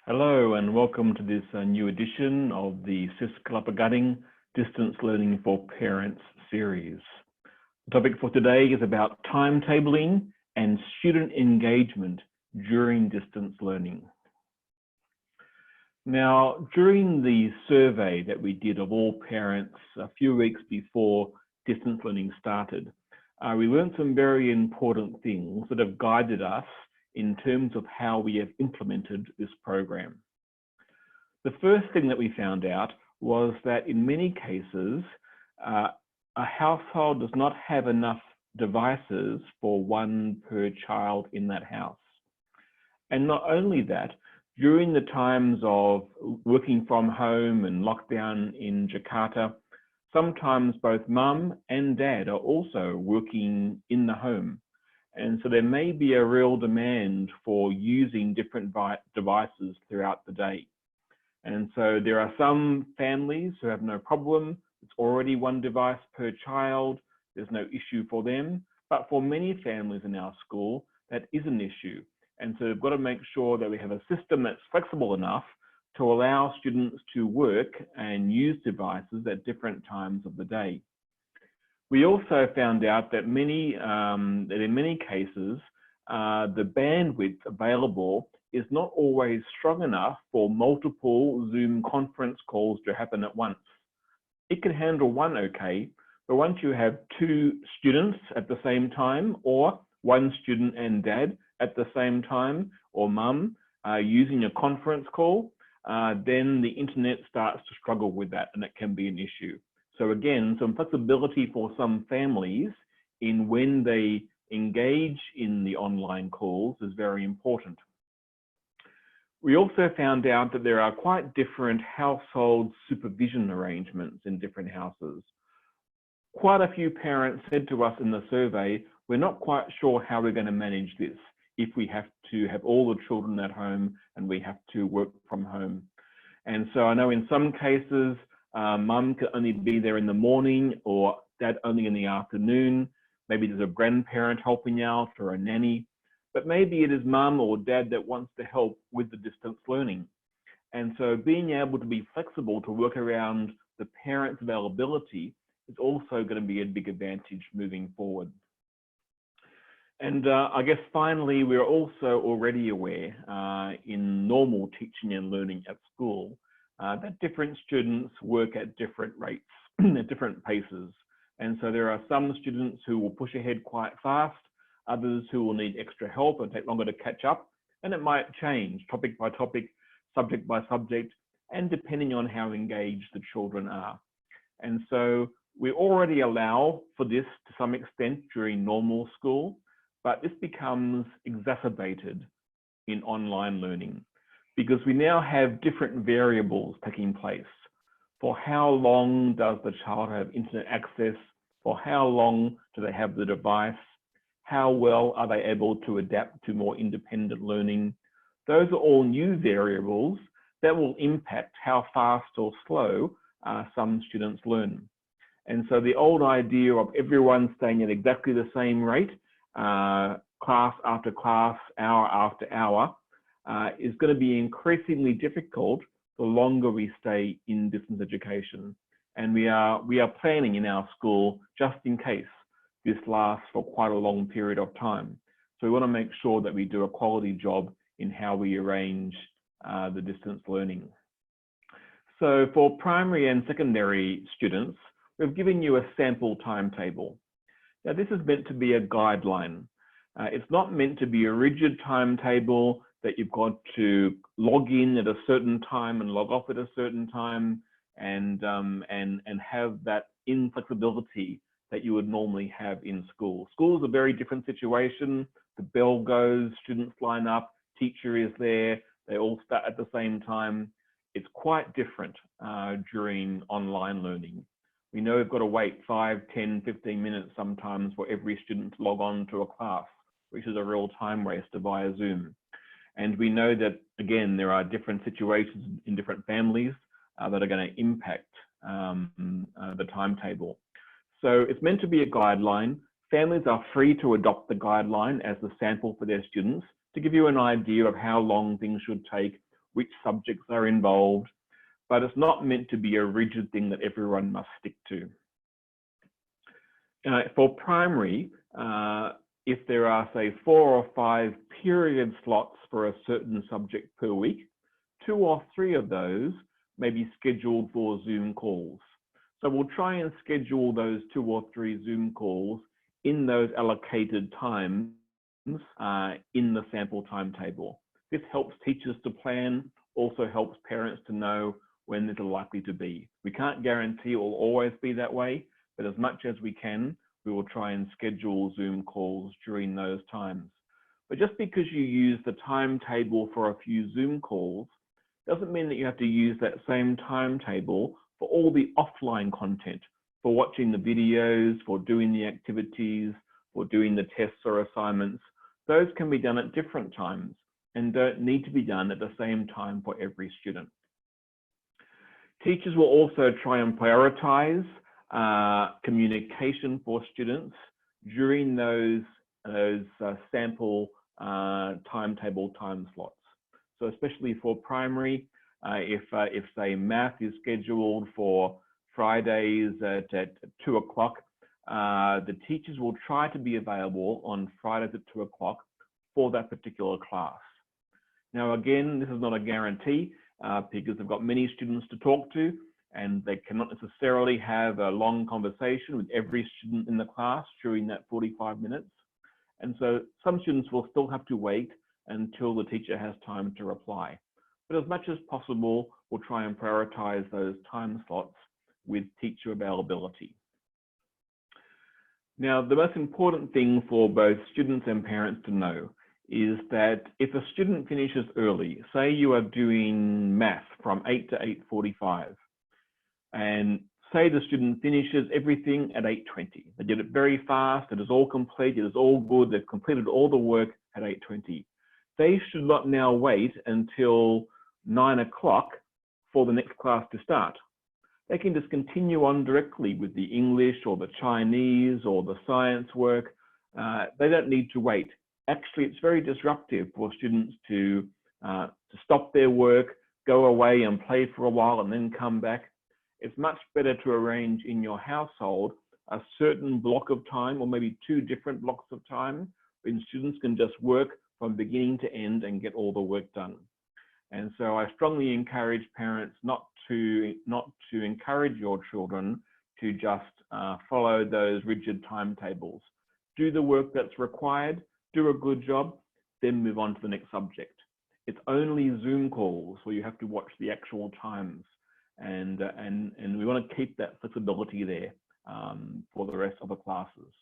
Hello and welcome to this new edition of the SIS-KG Gading Distance Learning for Parents series. The topic for today is about timetabling and student engagement during distance learning. Now, during the survey that we did of all parents a few weeks before distance learning started, we learned some very important things that have guided us in terms of how we have implemented this program. The first thing that we found out was that in many cases, a household does not have enough devices for one per child in that house. And not only that, during the times of working from home and lockdown in Jakarta, sometimes both mum and dad are also working in the home. And so there may be a real demand for using different devices throughout the day. And so there are some families who have no problem. It's already one device per child. There's no issue for them. But for many families in our school, that is an issue. And so we've got to make sure that we have a system that's flexible enough to allow students to work and use devices at different times of the day. We also found out that in many cases, the bandwidth available is not always strong enough for multiple Zoom conference calls to happen at once. It can handle one okay, but once you have two students at the same time, or one student and dad at the same time, or mum using a conference call, then the internet starts to struggle with that, and it can be an issue. So again, some flexibility for some families in when they engage in the online calls is very important. We also found out that there are quite different household supervision arrangements in different houses. Quite a few parents said to us in the survey, we're not quite sure how we're going to manage this if we have to have all the children at home and we have to work from home. And so I know in some cases, mum can only be there in the morning or dad only in the afternoon. Maybe there's a grandparent helping out or a nanny, but maybe it is mum or dad that wants to help with the distance learning. And so being able to be flexible to work around the parent's availability is also going to be a big advantage moving forward. And I guess finally, we're also already aware in normal teaching and learning at school that different students work at different rates, at different paces. And so there are some students who will push ahead quite fast, others who will need extra help and take longer to catch up. And it might change topic by topic, subject by subject, and depending on how engaged the children are. And so we already allow for this to some extent during normal school, but this becomes exacerbated in online learning, because we now have different variables taking place. For how long does the child have internet access? For how long do they have the device? How well are they able to adapt to more independent learning? Those are all new variables that will impact how fast or slow some students learn. And so the old idea of everyone staying at exactly the same rate, class after class, hour after hour, is going to be increasingly difficult the longer we stay in distance education. And we are planning in our school just in case this lasts for quite a long period of time. So we want to make sure that we do a quality job in how we arrange the distance learning. So for primary and secondary students, we've given you a sample timetable. Now this is meant to be a guideline. It's not meant to be a rigid timetable that you've got to log in at a certain time and log off at a certain time and have that inflexibility that you would normally have in school. School is a very different situation. The bell goes, students line up, teacher is there, they all start at the same time. It's quite different during online learning. We know we've got to wait 5, 10, 15 minutes sometimes for every student to log on to a class, which is a real time waster via Zoom. And we know that, again, there are different situations in different families that are going to impact the timetable. So it's meant to be a guideline. Families are free to adopt the guideline as the sample for their students to give you an idea of how long things should take which subjects are involved, but it's not meant to be a rigid thing that everyone must stick to. For primary, if there are, say, 4 or 5 period slots for a certain subject per week, 2 or 3 of those may be scheduled for Zoom calls. So we'll try and schedule those 2 or 3 Zoom calls in those allocated times in the sample timetable. This helps teachers to plan, also helps parents to know when they're likely to be. We can't guarantee it will always be that way, but as much as we can, we will try and schedule Zoom calls during those times. But just because you use the timetable for a few Zoom calls doesn't mean that you have to use that same timetable for all the offline content, for watching the videos, for doing the activities, for doing the tests or assignments. Those can be done at different times and don't need to be done at the same time for every student. Teachers will also try and prioritize communication for students during those sample timetable time slots. So especially for primary, if say math is scheduled for Fridays at 2 o'clock, the teachers will try to be available on Fridays at 2 o'clock for that particular class. Now again, this is not a guarantee because they've got many students to talk to and they cannot necessarily have a long conversation with every student in the class during that 45 minutes. And so some students will still have to wait until the teacher has time to reply. But as much as possible, we'll try and prioritize those time slots with teacher availability. Now, the most important thing for both students and parents to know is that if a student finishes early, say you are doing math from 8 to 8:45, and say the student finishes everything at 8:20. They did it very fast, it is all complete, it is all good, they've completed all the work at 8:20. They should not now wait until 9 o'clock for the next class to start. They can just continue on directly with the English or the Chinese or the science work. They don't need to wait. Actually, it's very disruptive for students to stop their work, go away and play for a while and then come back. It's much better to arrange in your household a certain block of time, or maybe 2 different blocks of time, when students can just work from beginning to end and get all the work done. And so I strongly encourage parents not to encourage your children to just follow those rigid timetables. Do the work that's required, do a good job, then move on to the next subject. It's only Zoom calls where you have to watch the actual times. And we want to keep that flexibility there for the rest of the classes.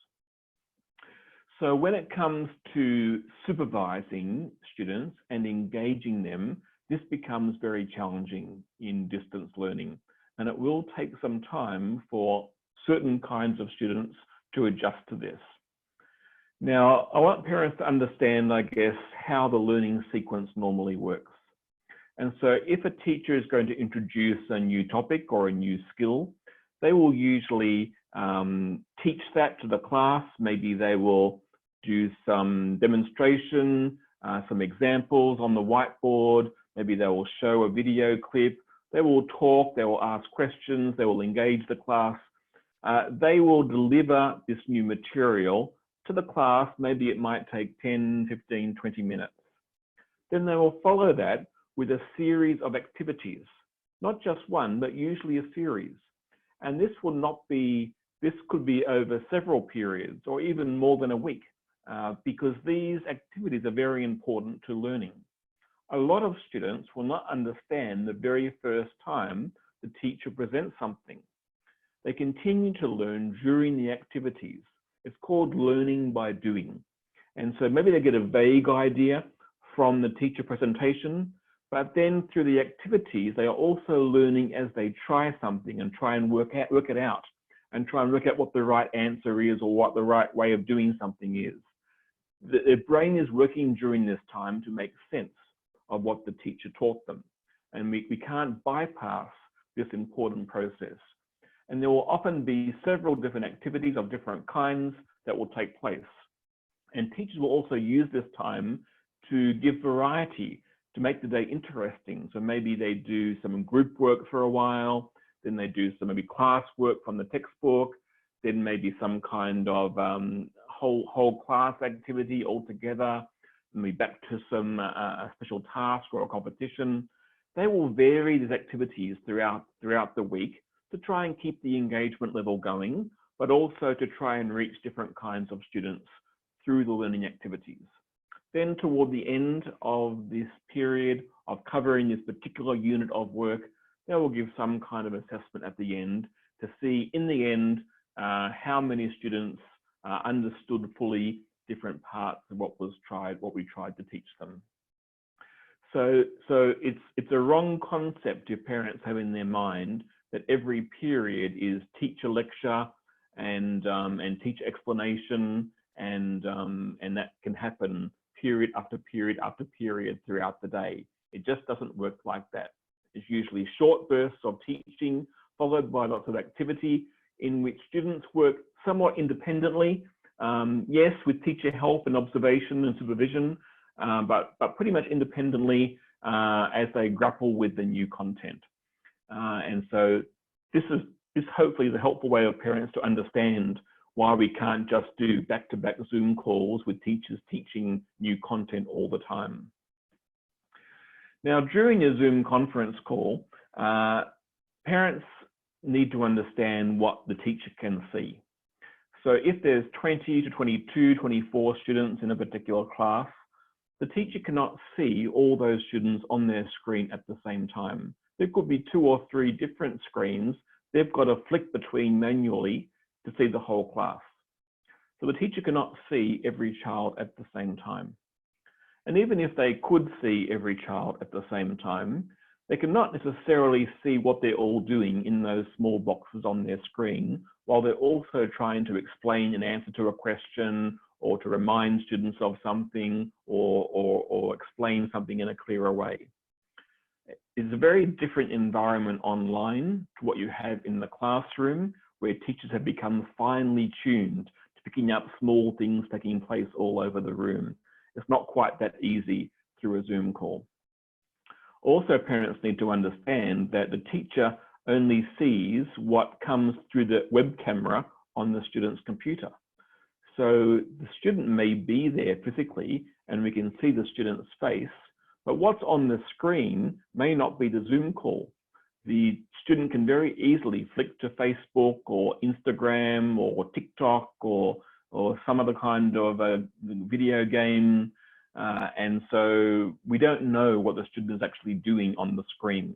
So when it comes to supervising students and engaging them, this becomes very challenging in distance learning, and it will take some time for certain kinds of students to adjust to this. Now, I want parents to understand, I guess, how the learning sequence normally works. And so if a teacher is going to introduce a new topic or a new skill, they will usually teach that to the class. Maybe they will do some demonstration, some examples on the whiteboard. Maybe they will show a video clip. They will talk, they will ask questions, they will engage the class. They will deliver this new material to the class. Maybe it might take 10, 15, 20 minutes. Then they will follow that with a series of activities, not just one, but usually a series. And this could be over several periods or even more than a week, because these activities are very important to learning. A lot of students will not understand the very first time the teacher presents something. They continue to learn during the activities. It's called learning by doing. And so maybe they get a vague idea from the teacher presentation, but then through the activities, they are also learning as they try something and try and work it out and try and work out what the right answer is or what the right way of doing something is. Their brain is working during this time to make sense of what the teacher taught them. And we can't bypass this important process. And there will often be several different activities of different kinds that will take place. And teachers will also use this time to give variety, to make the day interesting. So maybe they do some group work for a while, then they do some maybe class work from the textbook, then maybe some kind of whole class activity all together, and we back to some special task or a competition. They will vary these activities throughout the week to try and keep the engagement level going, but also to try and reach different kinds of students through the learning activities. Then toward the end of this period of covering this particular unit of work, they will give some kind of assessment at the end to see in the end how many students understood fully different parts of what we tried to teach them. So it's a wrong concept if parents have in their mind that every period is teacher lecture and teacher explanation, and that can happen period after period after period throughout the day. It just doesn't work like that. It's usually short bursts of teaching followed by lots of activity in which students work somewhat independently, yes, with teacher help and observation and supervision, but pretty much independently as they grapple with the new content. And so this hopefully is a helpful way of parents to understand why we can't just do back-to-back Zoom calls with teachers teaching new content all the time. Now, during a Zoom conference call, parents need to understand what the teacher can see. So if there's 20 to 22, 24 students in a particular class, the teacher cannot see all those students on their screen at the same time. There could be 2 or 3 different screens they've got to flick between manually to see the whole class. So the teacher cannot see every child at the same time. And even if they could see every child at the same time, they cannot necessarily see what they're all doing in those small boxes on their screen, while they're also trying to explain an answer to a question or to remind students of something or explain something in a clearer way. It's a very different environment online to what you have in the classroom, where teachers have become finely tuned to picking up small things taking place all over the room. It's not quite that easy through a Zoom call. Also, parents need to understand that the teacher only sees what comes through the web camera on the student's computer. So the student may be there physically and we can see the student's face, but what's on the screen may not be the Zoom call. The student can very easily flick to Facebook or Instagram or TikTok or some other kind of a video game. And so we don't know what the student is actually doing on the screen.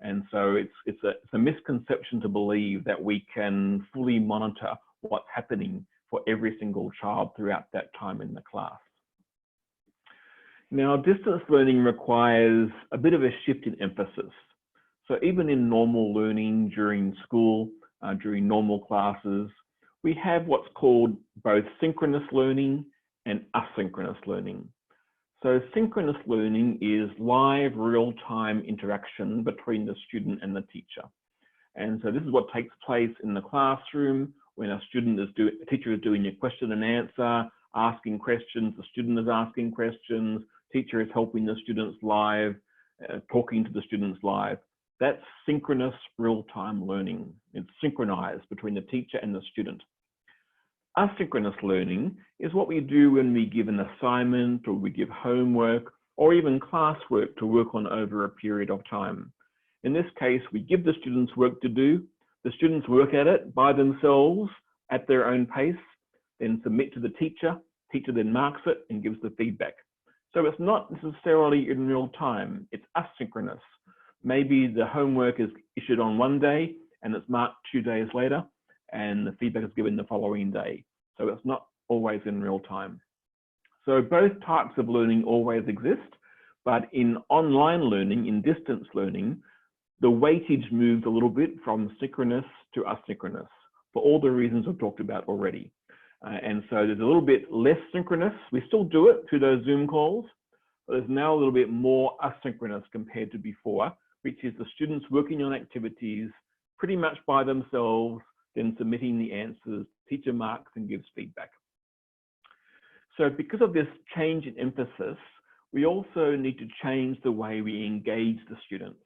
And so it's a misconception to believe that we can fully monitor what's happening for every single child throughout that time in the class. Now, distance learning requires a bit of a shift in emphasis. So even in normal learning during school, during normal classes, we have what's called both synchronous learning and asynchronous learning. So synchronous learning is live, real-time interaction between the student and the teacher. And so this is what takes place in the classroom when a teacher is doing a question and answer, asking questions, the student is asking questions, teacher is helping the students live, talking to the students live. That's synchronous real-time learning. It's synchronized between the teacher and the student. Asynchronous learning is what we do when we give an assignment or we give homework or even classwork to work on over a period of time. In this case, we give the students work to do, the students work at it by themselves at their own pace, then submit to the teacher then marks it and gives the feedback. So it's not necessarily in real time, it's asynchronous. Maybe the homework is issued on one day and it's marked 2 days later and the feedback is given the following day. So it's not always in real time. So both types of learning always exist, but in online learning, in distance learning, the weightage moves a little bit from synchronous to asynchronous for all the reasons I've talked about already. And so there's a little bit less synchronous. We still do it through those Zoom calls, but there's now a little bit more asynchronous compared to before, which is the students working on activities pretty much by themselves, then submitting the answers, teacher marks and gives feedback. So because of this change in emphasis, we also need to change the way we engage the students.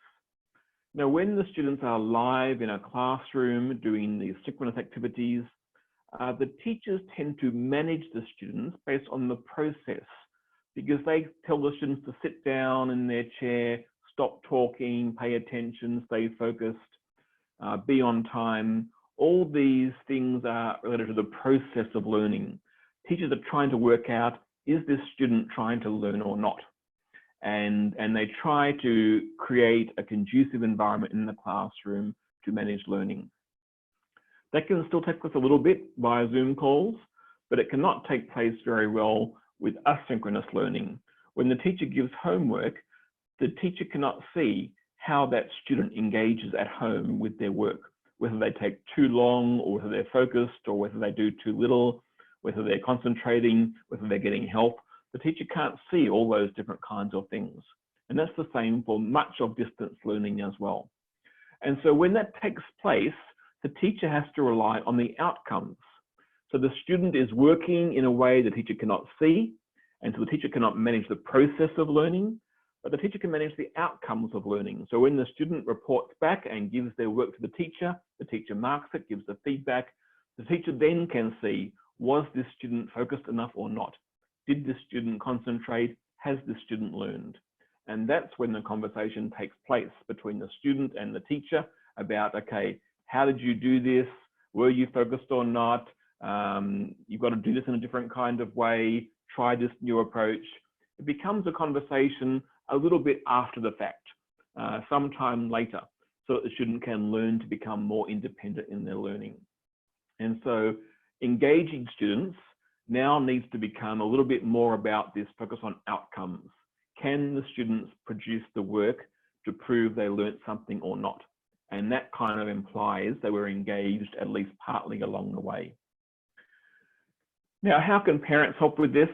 Now, when the students are live in a classroom doing these synchronous activities, the teachers tend to manage the students based on the process, because they tell the students to sit down in their chair, stop talking, pay attention, stay focused, be on time. All these things are related to the process of learning. Teachers are trying to work out, is this student trying to learn or not? And they try to create a conducive environment in the classroom to manage learning. That can still take place a little bit via Zoom calls, but it cannot take place very well with asynchronous learning. When the teacher gives homework, the teacher cannot see how that student engages at home with their work, whether they take too long, or whether they're focused, or whether they do too little, whether they're concentrating, whether they're getting help. The teacher can't see all those different kinds of things. And that's the same for much of distance learning as well. And so when that takes place, the teacher has to rely on the outcomes. So the student is working in a way the teacher cannot see, and so the teacher cannot manage the process of learning, but the teacher can manage the outcomes of learning. So when the student reports back and gives their work to the teacher marks it, gives the feedback. The teacher then can see, was this student focused enough or not? Did the student concentrate? Has the student learned? And that's when the conversation takes place between the student and the teacher about, okay, how did you do this? Were you focused or not? You've got to do this in a different kind of way. Try this new approach. It becomes a conversation a little bit after the fact, sometime later, so that the student can learn to become more independent in their learning. And so engaging students now needs to become a little bit more about this focus on outcomes. Can the students produce the work to prove they learnt something or not? And that kind of implies they were engaged at least partly along the way. Now, how can parents help with this?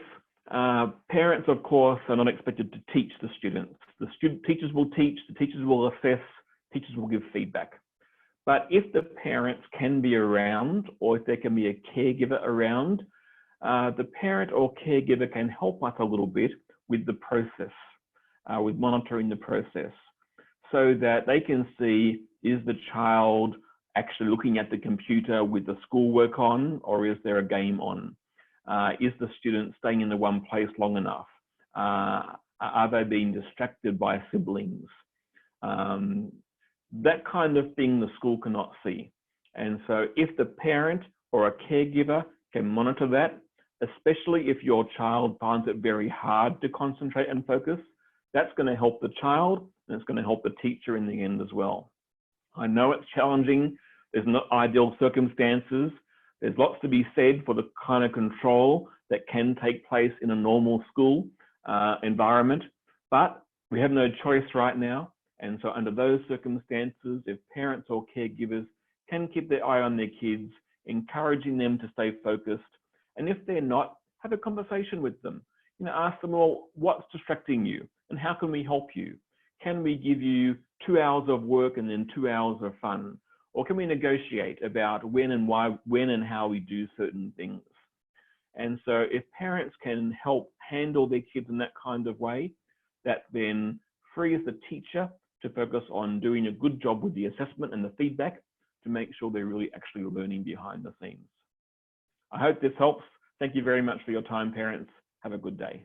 Parents, of course, are not expected to teach the students. Teachers will teach, the teachers will assess, teachers will give feedback. But if the parents can be around, or if there can be a caregiver around, the parent or caregiver can help us a little bit with the process, with monitoring the process, so that they can see, is the child actually looking at the computer with the schoolwork on, or is there a game on? Is the student staying in the one place long enough? Are they being distracted by siblings? That kind of thing the school cannot see. And so if the parent or a caregiver can monitor that, especially if your child finds it very hard to concentrate and focus, that's going to help the child, and it's going to help the teacher in the end as well. I know it's challenging. There's not ideal circumstances. There's lots to be said for the kind of control that can take place in a normal school environment, but we have no choice right now. And so under those circumstances, if parents or caregivers can keep their eye on their kids, encouraging them to stay focused, and if they're not, have a conversation with them. You know, ask them, well, what's distracting you and how can we help you? Can we give you 2 hours of work and then 2 hours of fun? Or can we negotiate about when and how we do certain things? And so if parents can help handle their kids in that kind of way, that then frees the teacher to focus on doing a good job with the assessment and the feedback to make sure they're really actually learning behind the scenes. I hope this helps. Thank you very much for your time, parents. Have a good day.